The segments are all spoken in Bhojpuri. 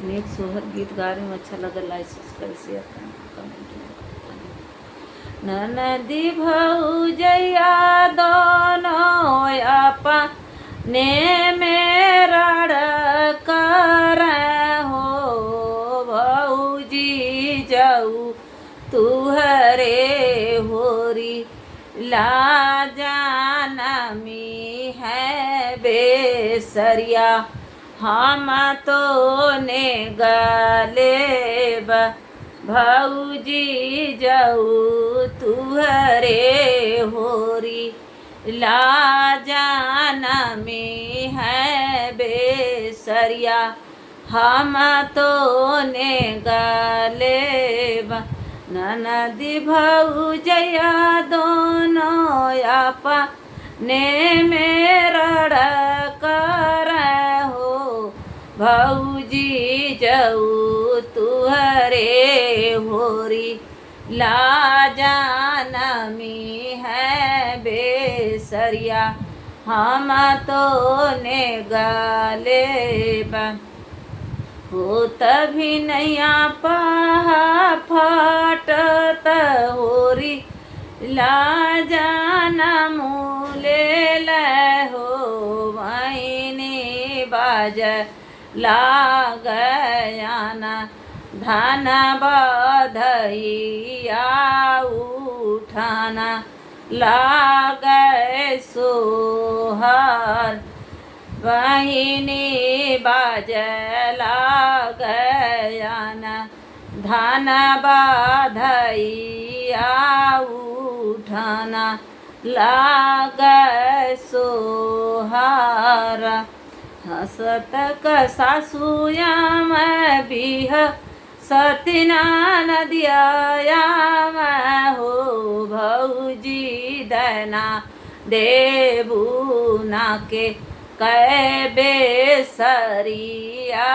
नेक सोहर गीत गा रही हूँ, अच्छा लगा लाइक सब्सक्राइब शेयर करें कमेंट में। ननदी भौजैया दोनों अपने में रण कर हो, भौजी जाऊ तुहरे होरी लाजानमी है बेसरिया, हम तो ने गले भौजी जाऊ तुहरे होरी लाजानमी है बेसरिया, हम तो ने गले ननदी भौजैया दोनों अपने में रण कर हो, भौजी जाऊ तुहरे होरी लाजानमी है बेसरिया, हम तो ने गले हो तभी नैया पहा फटत होरी लाजाना मूले हो, मैंने बाज लागयाना धन बधैया उठाना लागे सोहर, बहिनी बाजला गयाना धन बधैया उठाना लागे सोहर, हसत क सासुया में बिह सतना नदिया में हो, भौजी दना देबू ना के कै बेसरिया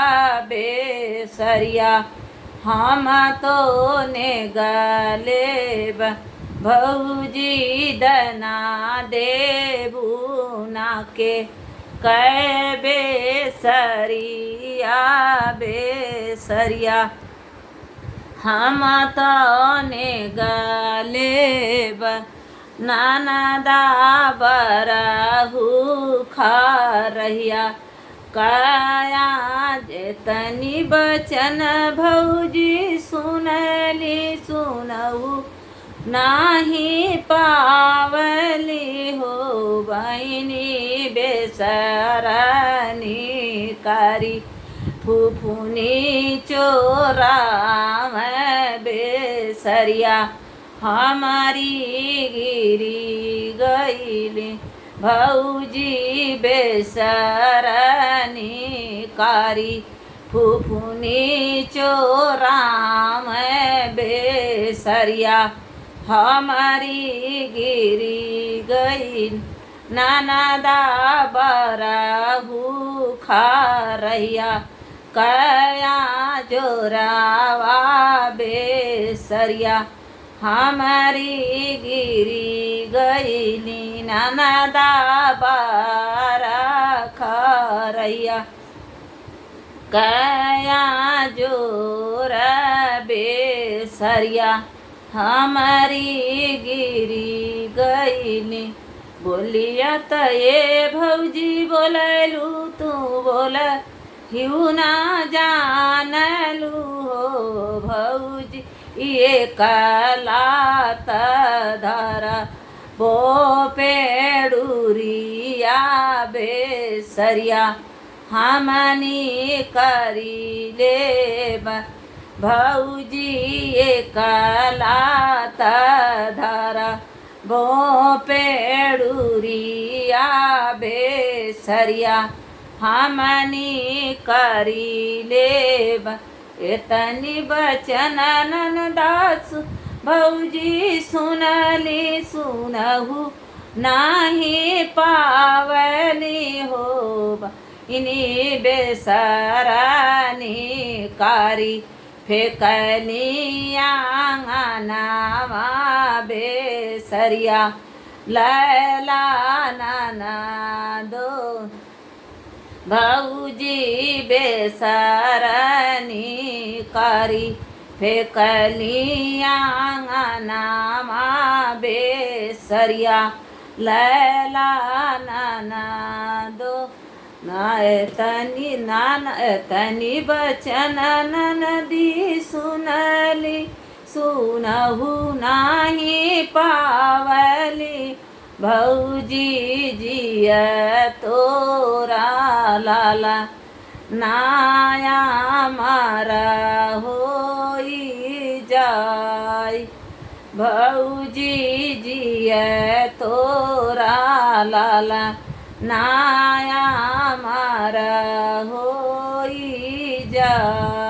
बेसरिया, हम तो ने गले भौजी दना देबू ना के कै बेसरिया बेसरिया, हम तो ने गले नानदा बरहू खा रहिया, काया जेतनी बचन भौजी सुनली सुनऊ नाही पावली हो, बहिनी बेसरनी कारी फुफुनी चोराव बेसरिया, हमारी गिरी गईली भौजी बेसरनी कारी फुफुनी चोराम बेसरिया, हमारी गिरी गई नानादा बरहू खा रहिया, कया जोरावा बेसरिया, हमारी गिरी गईली नानादा बारा खरैया, कया जोर बेसरिया, हमारी गिरी गईली। बोलिया त ये भौजी बोललू तू बोल हिउ ना जानलू हो, भौजी ये कलात धरा बो पेड़ुरिया बेसरिया, हमनी करी लेब भौजी ये कलात धरा बो पेड़ुरिया बेसरिया, हमनी करी लेब। एतनी बचन ननदास भौजी सुनली सुनहु नाही पावली हो, इनी बेसरानी कारी फेकली आंगनावा बेसरिया, लैला नाना दो भौजी बेसरनी करी फेकली आंगनामा बेसरिया लैला ननदो तनी बचन ननदी सुनली सुनहु नाही पावली भौजी जिया तोरा लाला नाया मारा होई जाय भौजी जिया तोरा लाला नाया मारा होई जाय।